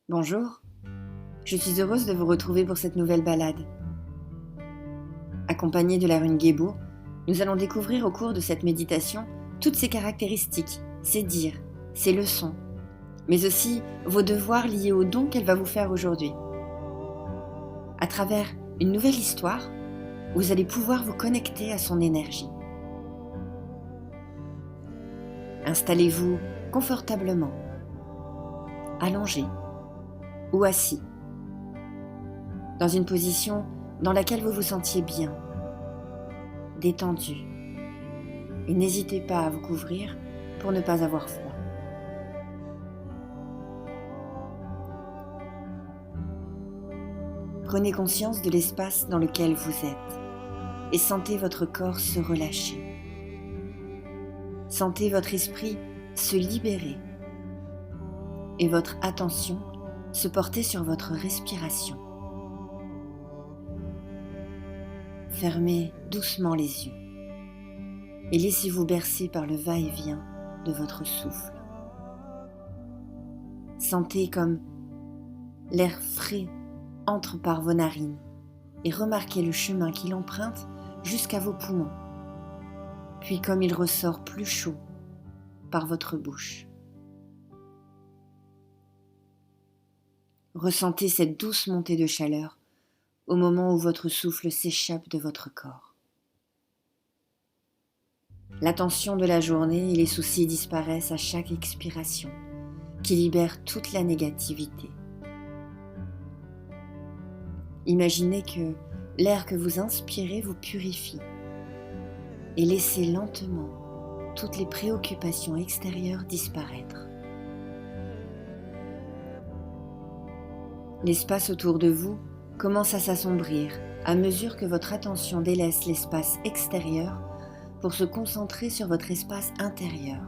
Bonjour, je suis heureuse de vous retrouver pour cette nouvelle balade. Accompagnée de la rune Gébo, nous allons découvrir au cours de cette méditation toutes ses caractéristiques, ses dires, ses leçons, mais aussi vos devoirs liés au don qu'elle va vous faire aujourd'hui. À travers une nouvelle histoire, vous allez pouvoir vous connecter à son énergie. Installez-vous confortablement, allongé ou assis, dans une position dans laquelle vous vous sentiez bien, détendu. Et n'hésitez pas à vous couvrir pour ne pas avoir froid. Prenez conscience de l'espace dans lequel vous êtes et sentez votre corps se relâcher. Sentez votre esprit se libérer et votre attention se porter sur votre respiration. Fermez doucement les yeux et laissez-vous bercer par le va-et-vient de votre souffle. Sentez comme l'air frais entre par vos narines et remarquez le chemin qu'il emprunte jusqu'à vos poumons, puis comme il ressort plus chaud par votre bouche. Ressentez cette douce montée de chaleur au moment où votre souffle s'échappe de votre corps. La tension de la journée et les soucis disparaissent à chaque expiration, qui libère toute la négativité. Imaginez que l'air que vous inspirez vous purifie et laissez lentement toutes les préoccupations extérieures disparaître. L'espace autour de vous commence à s'assombrir à mesure que votre attention délaisse l'espace extérieur pour se concentrer sur votre espace intérieur.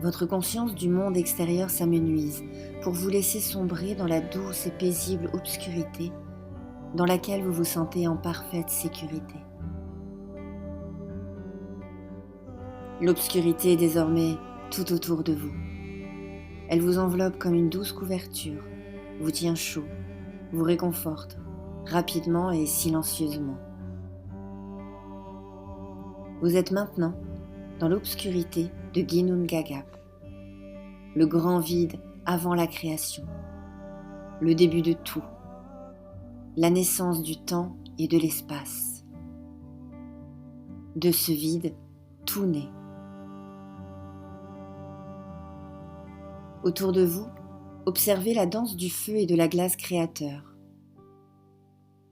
Votre conscience du monde extérieur s'amenuise pour vous laisser sombrer dans la douce et paisible obscurité dans laquelle vous vous sentez en parfaite sécurité. L'obscurité est désormais tout autour de vous. Elle vous enveloppe comme une douce couverture, vous tient chaud, vous réconforte, rapidement et silencieusement. Vous êtes maintenant dans l'obscurité de Ginnungagap, le grand vide avant la création, le début de tout, la naissance du temps et de l'espace. De ce vide, tout naît. Autour de vous, observez la danse du feu et de la glace créateur.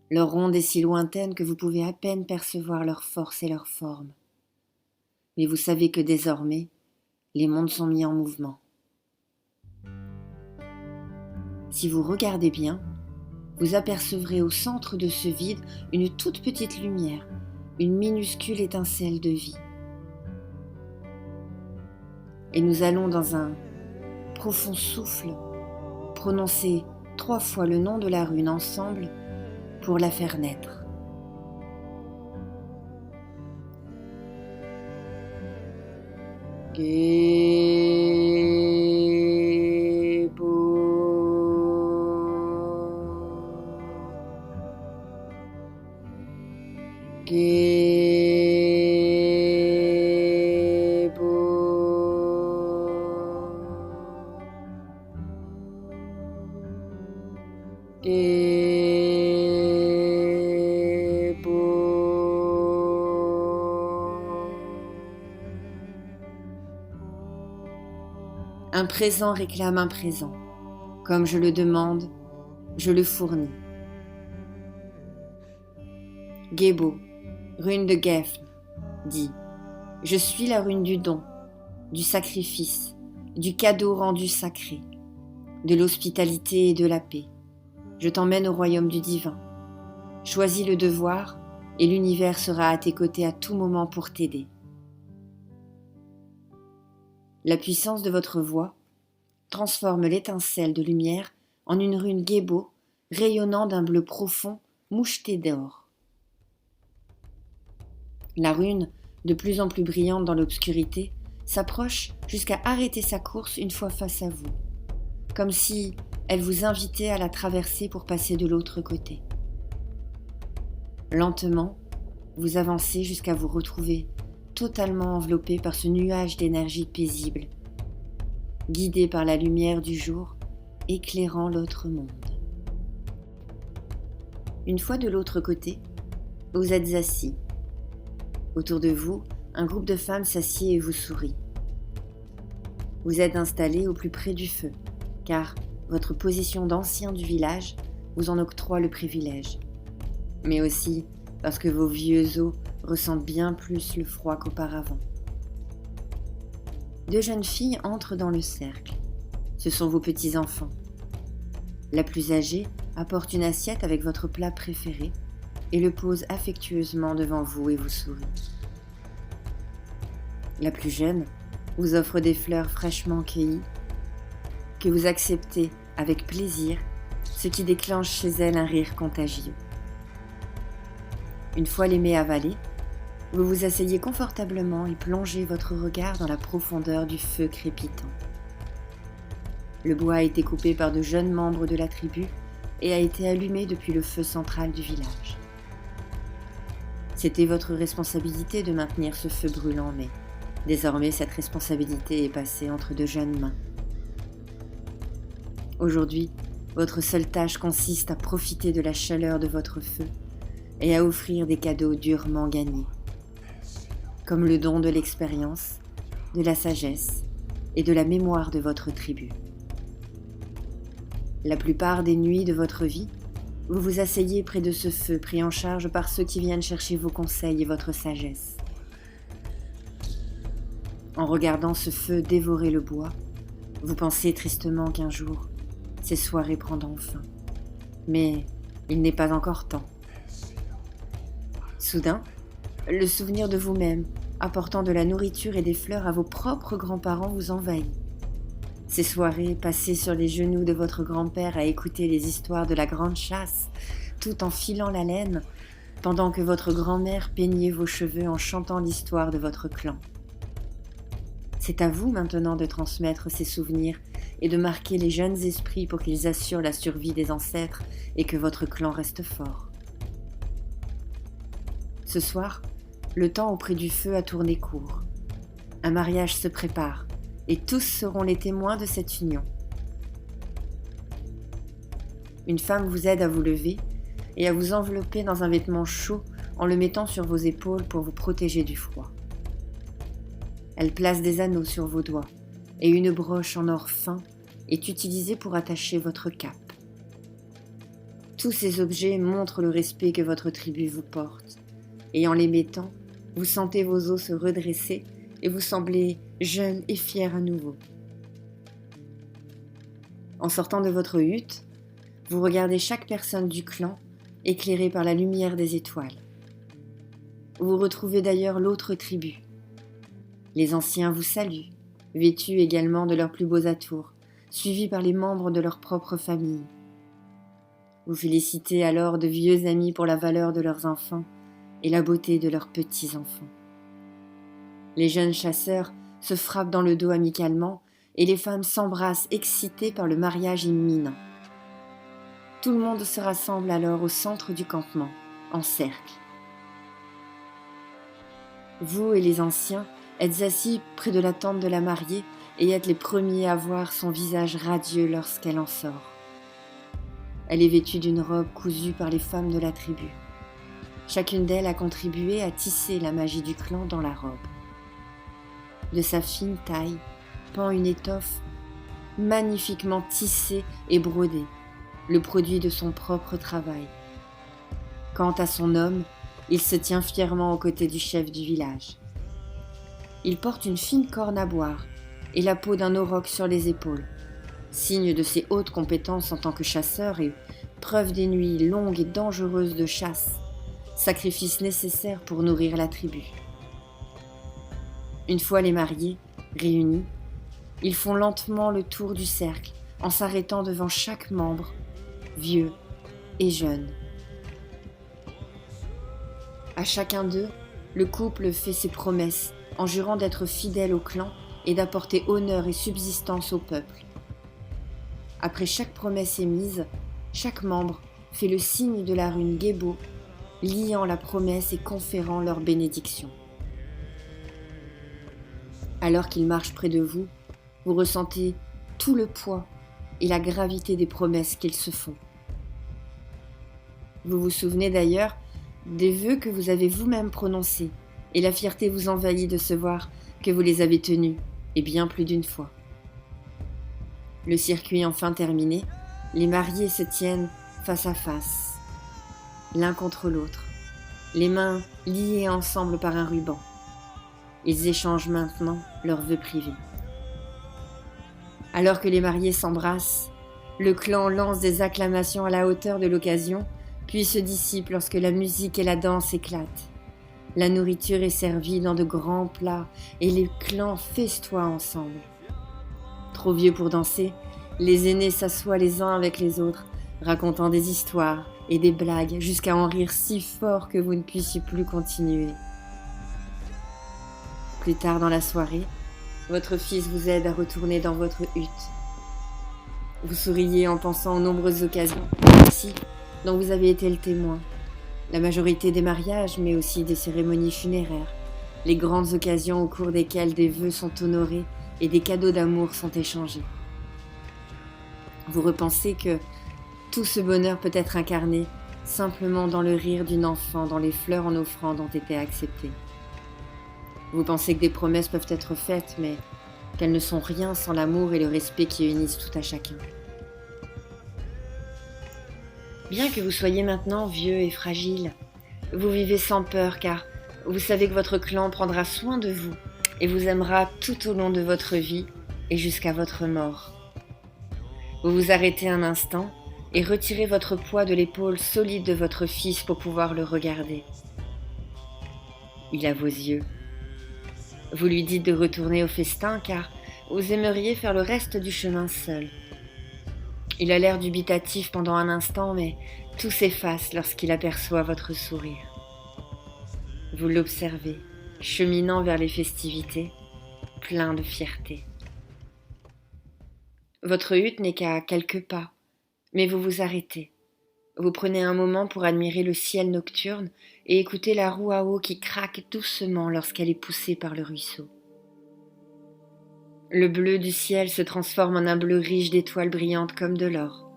Leur ronde est si lointaine que vous pouvez à peine percevoir leur force et leur forme. Mais vous savez que désormais, les mondes sont mis en mouvement. Si vous regardez bien, vous apercevrez au centre de ce vide une toute petite lumière, une minuscule étincelle de vie. Et nous allons dans un profond souffle prononcer 3 fois le nom de la rune ensemble pour la faire naître. Gébo. Gébo. Gébo. Un présent réclame un présent. Comme je le demande, je le fournis. Gébo, rune de Gefn, dit « Je suis la rune du don, du sacrifice, du cadeau rendu sacré, de l'hospitalité et de la paix. Je t'emmène au royaume du divin. Choisis le devoir et l'univers sera à tes côtés à tout moment pour t'aider. » La puissance de votre voix transforme l'étincelle de lumière en une rune Gébo rayonnant d'un bleu profond moucheté d'or. La rune, de plus en plus brillante dans l'obscurité, s'approche jusqu'à arrêter sa course une fois face à vous, comme si elle vous invitait à la traverser pour passer de l'autre côté. Lentement, vous avancez jusqu'à vous retrouver totalement enveloppé par ce nuage d'énergie paisible, guidé par la lumière du jour éclairant l'autre monde. Une fois de l'autre côté, vous êtes assis. Autour de vous, un groupe de femmes s'assied et vous sourit. Vous êtes installé au plus près du feu, car votre position d'ancien du village vous en octroie le privilège, mais aussi parce que vos vieux os ressentent bien plus le froid qu'auparavant. 2 jeunes filles entrent dans le cercle. Ce sont vos petits-enfants. La plus âgée apporte une assiette avec votre plat préféré et le pose affectueusement devant vous et vous sourit. La plus jeune vous offre des fleurs fraîchement cueillies que vous acceptez avec plaisir, ce qui déclenche chez elle un rire contagieux. Une fois les mets avalés, vous vous asseyez confortablement et plongez votre regard dans la profondeur du feu crépitant. Le bois a été coupé par de jeunes membres de la tribu et a été allumé depuis le feu central du village. C'était votre responsabilité de maintenir ce feu brûlant, mais désormais cette responsabilité est passée entre 2 jeunes mains. Aujourd'hui, votre seule tâche consiste à profiter de la chaleur de votre feu et à offrir des cadeaux durement gagnés, comme le don de l'expérience, de la sagesse et de la mémoire de votre tribu. La plupart des nuits de votre vie, vous vous asseyez près de ce feu pris en charge par ceux qui viennent chercher vos conseils et votre sagesse. En regardant ce feu dévorer le bois, vous pensez tristement qu'un jour, ces soirées prendront fin. Mais il n'est pas encore temps. Soudain, le souvenir de vous-même, apportant de la nourriture et des fleurs à vos propres grands-parents, vous envahit. Ces soirées passées sur les genoux de votre grand-père à écouter les histoires de la grande chasse, tout en filant la laine, pendant que votre grand-mère peignait vos cheveux en chantant l'histoire de votre clan. C'est à vous maintenant de transmettre ces souvenirs et de marquer les jeunes esprits pour qu'ils assurent la survie des ancêtres et que votre clan reste fort. Ce soir, le temps auprès du feu a tourné court. Un mariage se prépare et tous seront les témoins de cette union. Une femme vous aide à vous lever et à vous envelopper dans un vêtement chaud en le mettant sur vos épaules pour vous protéger du froid. Elle place des anneaux sur vos doigts et une broche en or fin est utilisée pour attacher votre cape. Tous ces objets montrent le respect que votre tribu vous porte et en les mettant, vous sentez vos os se redresser et vous semblez jeune et fier à nouveau. En sortant de votre hutte, vous regardez chaque personne du clan éclairée par la lumière des étoiles. Vous retrouvez d'ailleurs l'autre tribu. Les anciens vous saluent, vêtus également de leurs plus beaux atours, suivis par les membres de leur propre famille. Vous félicitez alors de vieux amis pour la valeur de leurs enfants et la beauté de leurs petits-enfants. Les jeunes chasseurs se frappent dans le dos amicalement et les femmes s'embrassent excitées par le mariage imminent. Tout le monde se rassemble alors au centre du campement, en cercle. Vous et les anciens êtes assis près de la tente de la mariée et êtes les premiers à voir son visage radieux lorsqu'elle en sort. Elle est vêtue d'une robe cousue par les femmes de la tribu. Chacune d'elles a contribué à tisser la magie du clan dans la robe. De sa fine taille pend une étoffe magnifiquement tissée et brodée, le produit de son propre travail. Quant à son homme, il se tient fièrement aux côtés du chef du village. Il porte une fine corne à boire et la peau d'un auroch sur les épaules, signe de ses hautes compétences en tant que chasseur et preuve des nuits longues et dangereuses de chasse, sacrifice nécessaire pour nourrir la tribu. Une fois les mariés réunis, ils font lentement le tour du cercle en s'arrêtant devant chaque membre, vieux et jeune. À chacun d'eux, le couple fait ses promesses en jurant d'être fidèle au clan et d'apporter honneur et subsistance au peuple. Après chaque promesse émise, chaque membre fait le signe de la rune Gébo, liant la promesse et conférant leur bénédiction. Alors qu'ils marchent près de vous, vous ressentez tout le poids et la gravité des promesses qu'ils se font. Vous vous souvenez d'ailleurs des vœux que vous avez vous-même prononcés, et la fierté vous envahit de se voir que vous les avez tenus, et bien plus d'une fois. Le circuit enfin terminé, les mariés se tiennent face à face, l'un contre l'autre, les mains liées ensemble par un ruban. Ils échangent maintenant leurs vœux privés. Alors que les mariés s'embrassent, le clan lance des acclamations à la hauteur de l'occasion, puis se dissipe lorsque la musique et la danse éclatent. La nourriture est servie dans de grands plats et les clans festoient ensemble. Trop vieux pour danser, les aînés s'assoient les uns avec les autres, racontant des histoires et des blagues jusqu'à en rire si fort que vous ne puissiez plus continuer. Plus tard dans la soirée, votre fils vous aide à retourner dans votre hutte. Vous souriez en pensant aux nombreuses occasions dont vous avez été le témoin. La majorité des mariages, mais aussi des cérémonies funéraires, les grandes occasions au cours desquelles des vœux sont honorés et des cadeaux d'amour sont échangés. Vous repensez que tout ce bonheur peut être incarné simplement dans le rire d'une enfant dont les fleurs en offrande ont été acceptées. Vous pensez que des promesses peuvent être faites, mais qu'elles ne sont rien sans l'amour et le respect qui unissent tout à chacun. Bien que vous soyez maintenant vieux et fragile, vous vivez sans peur car vous savez que votre clan prendra soin de vous et vous aimera tout au long de votre vie et jusqu'à votre mort. Vous vous arrêtez un instant et retirez votre poids de l'épaule solide de votre fils pour pouvoir le regarder. Il a vos yeux. Vous lui dites de retourner au festin car vous aimeriez faire le reste du chemin seul. Il a l'air dubitatif pendant un instant, mais tout s'efface lorsqu'il aperçoit votre sourire. Vous l'observez, cheminant vers les festivités, plein de fierté. Votre hutte n'est qu'à quelques pas, mais vous vous arrêtez. Vous prenez un moment pour admirer le ciel nocturne et écouter la roue à eau qui craque doucement lorsqu'elle est poussée par le ruisseau. Le bleu du ciel se transforme en un bleu riche d'étoiles brillantes comme de l'or.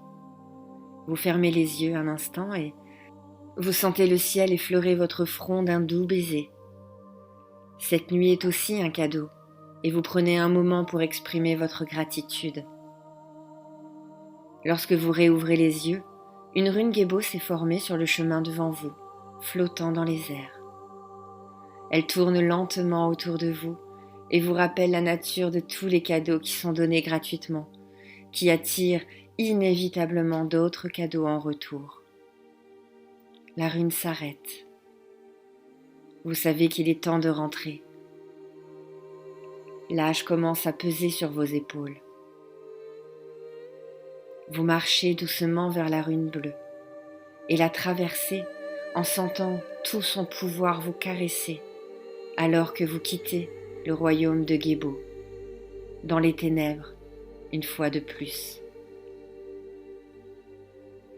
Vous fermez les yeux un instant et vous sentez le ciel effleurer votre front d'un doux baiser. Cette nuit est aussi un cadeau et vous prenez un moment pour exprimer votre gratitude. Lorsque vous réouvrez les yeux, une rune Gébo s'est formée sur le chemin devant vous, flottant dans les airs. Elle tourne lentement autour de vous et vous rappelle la nature de tous les cadeaux qui sont donnés gratuitement, qui attirent inévitablement d'autres cadeaux en retour. La rune s'arrête. Vous savez qu'il est temps de rentrer. L'âge commence à peser sur vos épaules. Vous marchez doucement vers la rune bleue et la traversez en sentant tout son pouvoir vous caresser alors que vous quittez le royaume de Gébo, dans les ténèbres, une fois de plus.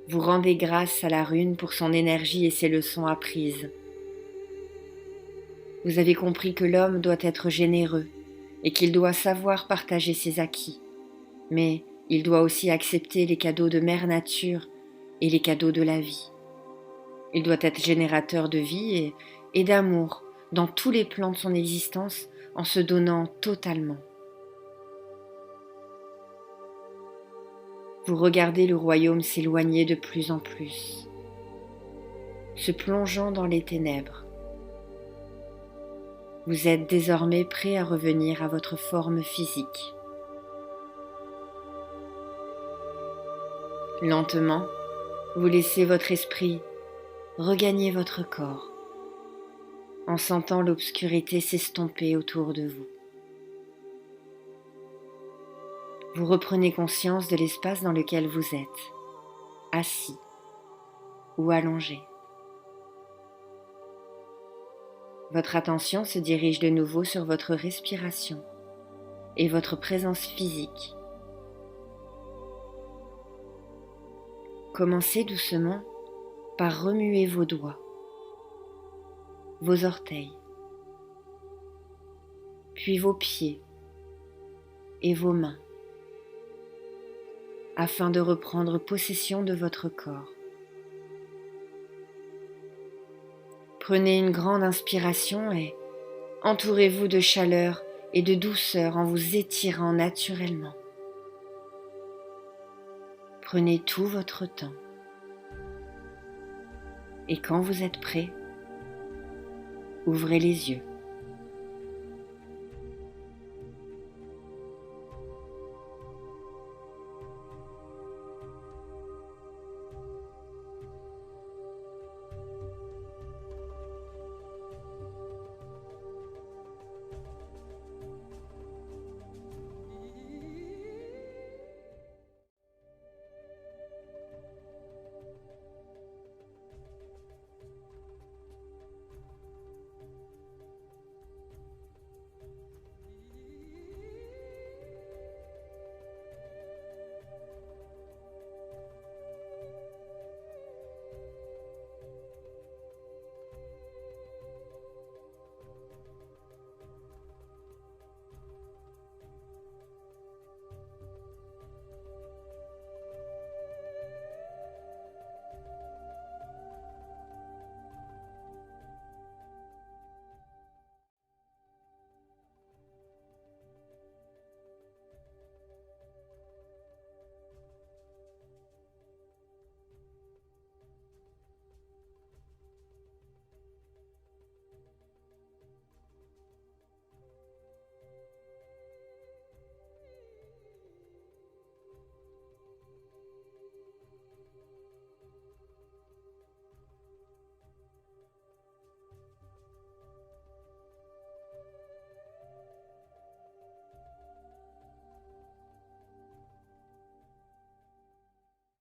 Vous rendez grâce à la rune pour son énergie et ses leçons apprises. Vous avez compris que l'homme doit être généreux et qu'il doit savoir partager ses acquis, mais il doit aussi accepter les cadeaux de Mère Nature et les cadeaux de la vie. Il doit être générateur de vie et d'amour dans tous les plans de son existence en se donnant totalement. Vous regardez le royaume s'éloigner de plus en plus, se plongeant dans les ténèbres. Vous êtes désormais prêt à revenir à votre forme physique. Lentement, vous laissez votre esprit regagner votre corps, en sentant l'obscurité s'estomper autour de vous. Vous reprenez conscience de l'espace dans lequel vous êtes, assis ou allongé. Votre attention se dirige de nouveau sur votre respiration et votre présence physique. Commencez doucement par remuer vos doigts, vos orteils, puis vos pieds et vos mains, afin de reprendre possession de votre corps. Prenez une grande inspiration et entourez-vous de chaleur et de douceur en vous étirant naturellement. Prenez tout votre temps. Et quand vous êtes prêt, ouvrez les yeux.